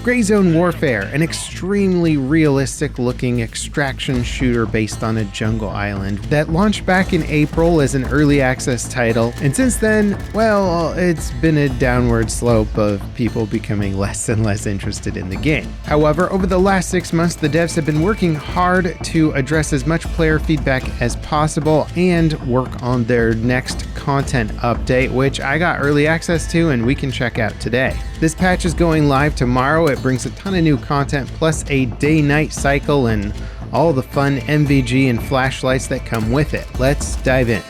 Gray Zone Warfare, an extremely realistic looking extraction shooter based on a jungle island that launched back in April as an early access title, and since then, well, it's been a downward slope of people becoming less and less interested in the game. However, over the last 6 months, the devs have been working hard to address as much player feedback as possible and work on their next content update, which I got early access to and we can check out today. This patch is going live tomorrow. It brings a ton of new content plus a day-night cycle and all the fun NVG and flashlights that come with it. Let's dive in.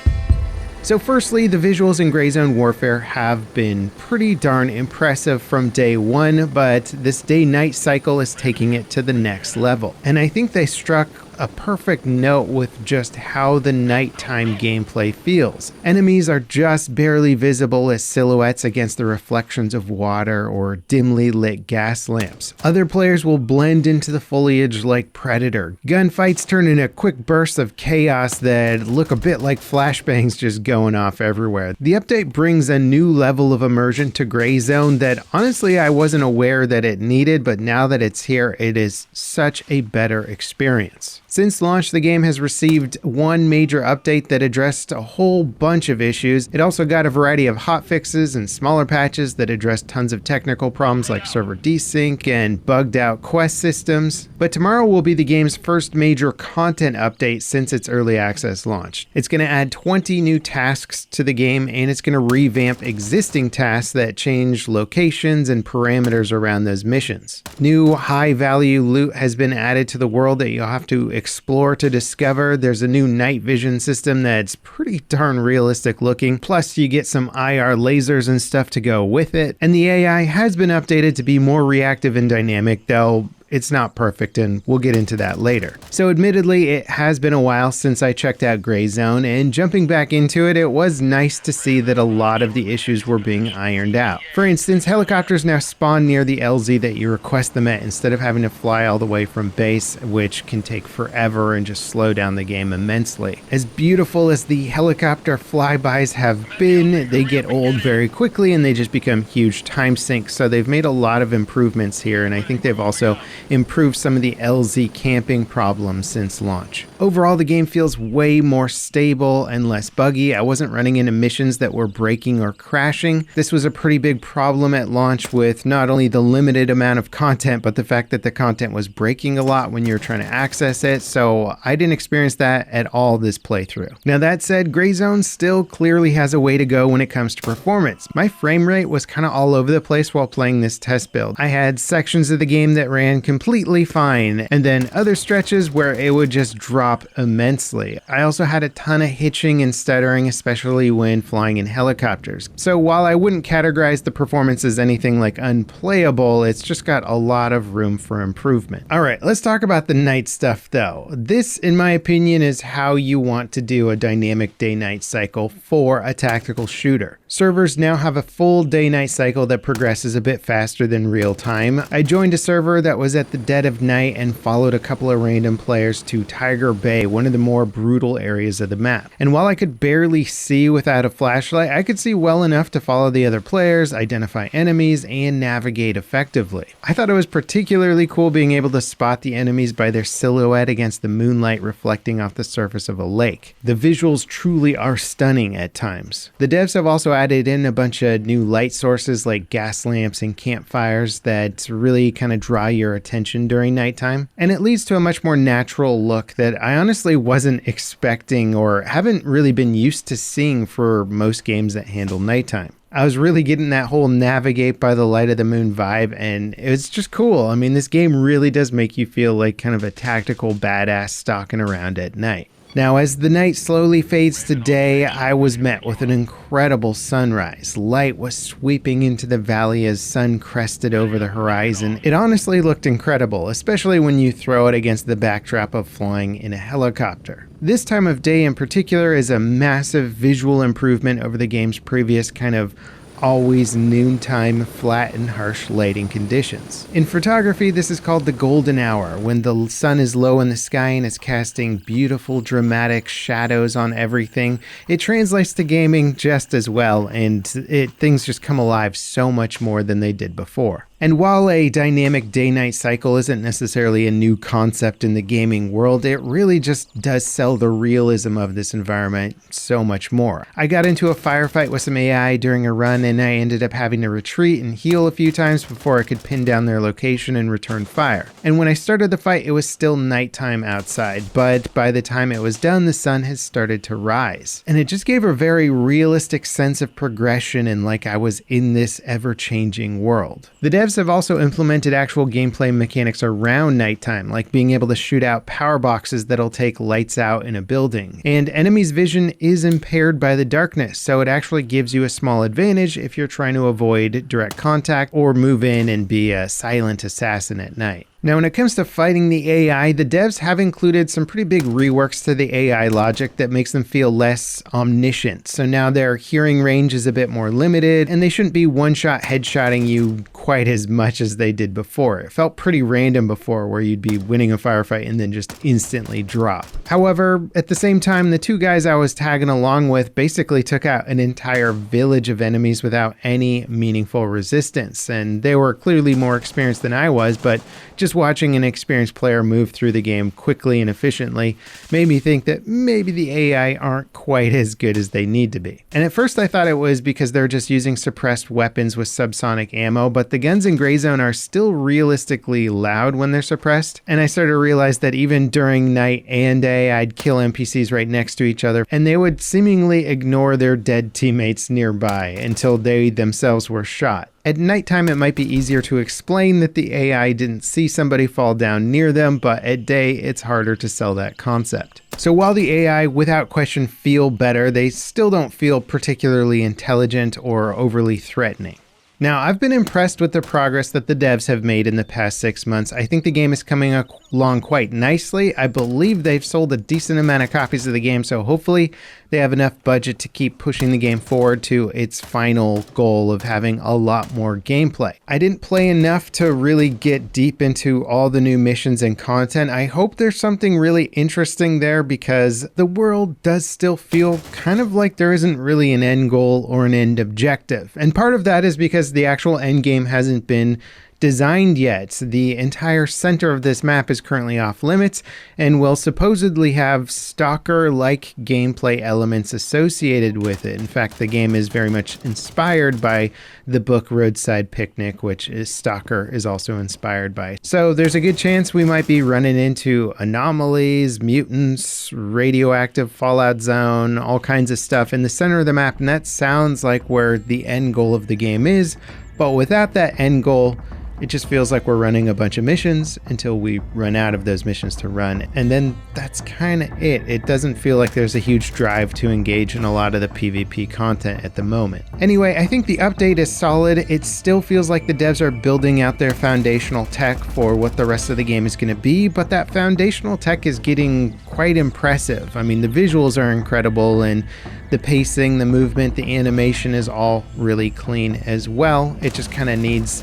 So firstly, the visuals in Gray Zone Warfare have been pretty darn impressive from day one, but this day-night cycle is taking it to the next level. And I think they struck a perfect note with just how the nighttime gameplay feels. Enemies are just barely visible as silhouettes against the reflections of water or dimly lit gas lamps. Other players will blend into the foliage like Predator. Gunfights turn into quick bursts of chaos that look a bit like flashbangs just going off everywhere. The update brings a new level of immersion to Gray Zone that honestly I wasn't aware that it needed, but now that it's here, it is such a better experience. Since launch, the game has received one major update that addressed a whole bunch of issues. It also got a variety of hotfixes and smaller patches that addressed tons of technical problems like server desync and bugged out quest systems. But tomorrow will be the game's first major content update since its early access launch. It's going to add 20 new tasks to the game, and it's going to revamp existing tasks that change locations and parameters around those missions. New high-value loot has been added to the world that you'll have to explore to discover. There's a new night vision system that's pretty darn realistic looking, plus you get some IR lasers and stuff to go with it, and the AI has been updated to be more reactive and dynamic, though it's not perfect, and we'll get into that later. So admittedly, it has been a while since I checked out Gray Zone, and jumping back into it, it was nice to see that a lot of the issues were being ironed out. For instance, helicopters now spawn near the LZ that you request them at instead of having to fly all the way from base, which can take forever and just slow down the game immensely. As beautiful as the helicopter flybys have been, they get old very quickly and they just become huge time sinks, so they've made a lot of improvements here, and I think they've also improved some of the LZ camping problems since launch. Overall, the game feels way more stable and less buggy. I wasn't running into missions that were breaking or crashing. This was a pretty big problem at launch with not only the limited amount of content, but the fact that the content was breaking a lot when you're trying to access it, so I didn't experience that at all this playthrough. Now that said, Gray Zone still clearly has a way to go when it comes to performance. My frame rate was kind of all over the place while playing this test build. I had sections of the game that ran completely fine, and then other stretches where it would just drop immensely. I also had a ton of hitching and stuttering, especially when flying in helicopters. So while I wouldn't categorize the performance as anything like unplayable, it's just got a lot of room for improvement. Alright, let's talk about the night stuff though. This, in my opinion, is how you want to do a dynamic day-night cycle for a tactical shooter. Servers now have a full day-night cycle that progresses a bit faster than real time. I joined a server that was at the dead of night and followed a couple of random players to Tiger Bay, one of the more brutal areas of the map. And while I could barely see without a flashlight, I could see well enough to follow the other players, identify enemies, and navigate effectively. I thought it was particularly cool being able to spot the enemies by their silhouette against the moonlight reflecting off the surface of a lake. The visuals truly are stunning at times. The devs have also added in a bunch of new light sources like gas lamps and campfires that really kind of draw your attention during nighttime, and it leads to a much more natural look that I honestly wasn't expecting or haven't really been used to seeing for most games that handle nighttime. I was really getting that whole navigate by the light of the moon vibe, and it's just cool. I mean, this game really does make you feel like kind of a tactical badass stalking around at night. Now, as the night slowly fades to day, I was met with an incredible sunrise. Light was sweeping into the valley as sun crested over the horizon. It honestly looked incredible, especially when you throw it against the backdrop of flying in a helicopter. This time of day in particular is a massive visual improvement over the game's previous kind of always noontime, flat and harsh lighting conditions. In photography, this is called the golden hour, when the sun is low in the sky and is casting beautiful, dramatic shadows on everything. It translates to gaming just as well, and things just come alive so much more than they did before. And while a dynamic day-night cycle isn't necessarily a new concept in the gaming world, it really just does sell the realism of this environment so much more. I got into a firefight with some AI during a run, and I ended up having to retreat and heal a few times before I could pin down their location and return fire. And when I started the fight, it was still nighttime outside, but by the time it was done, the sun had started to rise. And it just gave a very realistic sense of progression and like I was in this ever-changing world. The devs have also implemented actual gameplay mechanics around nighttime, like being able to shoot out power boxes that'll take lights out in a building. And enemies' vision is impaired by the darkness, so it actually gives you a small advantage if you're trying to avoid direct contact or move in and be a silent assassin at night. Now, when it comes to fighting the AI, the devs have included some pretty big reworks to the AI logic that makes them feel less omniscient. So now their hearing range is a bit more limited, and they shouldn't be one-shot headshotting you quite as much as they did before. It felt pretty random before, where you'd be winning a firefight and then just instantly drop. However, at the same time, the two guys I was tagging along with basically took out an entire village of enemies without any meaningful resistance, and they were clearly more experienced than I was, but just watching an experienced player move through the game quickly and efficiently made me think that maybe the AI aren't quite as good as they need to be. And at first I thought it was because they're just using suppressed weapons with subsonic ammo, but the guns in Gray Zone are still realistically loud when they're suppressed. And I started to realize that even during night and day, I'd kill NPCs right next to each other, and they would seemingly ignore their dead teammates nearby until they themselves were shot. At nighttime, it might be easier to explain that the AI didn't see somebody fall down near them, but at day, it's harder to sell that concept. So while the AI without question feel better, they still don't feel particularly intelligent or overly threatening. Now, I've been impressed with the progress that the devs have made in the past 6 months. I think the game is coming along quite nicely. I believe they've sold a decent amount of copies of the game, so hopefully they have enough budget to keep pushing the game forward to its final goal of having a lot more gameplay. I didn't play enough to really get deep into all the new missions and content. I hope there's something really interesting there, because the world does still feel kind of like there isn't really an end goal or an end objective. And part of that is because the actual end game hasn't been designed yet. The entire center of this map is currently off limits and will supposedly have Stalker-like gameplay elements associated with it. In fact, the game is very much inspired by the book Roadside Picnic, which Stalker is also inspired by. So there's a good chance we might be running into anomalies, mutants, radioactive fallout zone, all kinds of stuff in the center of the map, and that sounds like where the end goal of the game is. But without that end goal, it just feels like we're running a bunch of missions until we run out of those missions to run. And then that's kind of it. It doesn't feel like there's a huge drive to engage in a lot of the PvP content at the moment. Anyway, I think the update is solid. It still feels like the devs are building out their foundational tech for what the rest of the game is going to be, but that foundational tech is getting quite impressive. I mean, the visuals are incredible, and the pacing, the movement, the animation is all really clean as well. It just kind of needs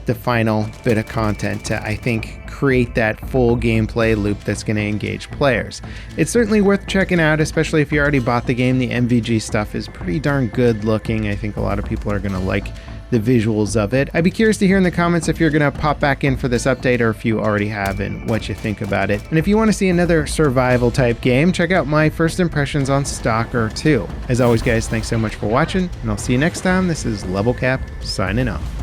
the final bit of content to, I think, create that full gameplay loop that's going to engage players. It's certainly worth checking out, especially if you already bought the game. The NVG stuff is pretty darn good looking. I think a lot of people are going to like the visuals of it. I'd be curious to hear in the comments if you're going to pop back in for this update, or if you already have, and what you think about it. And if you want to see another survival type game, check out my first impressions on Stalker 2. As always, guys, thanks so much for watching, and I'll see you next time. This is Level Cap signing off.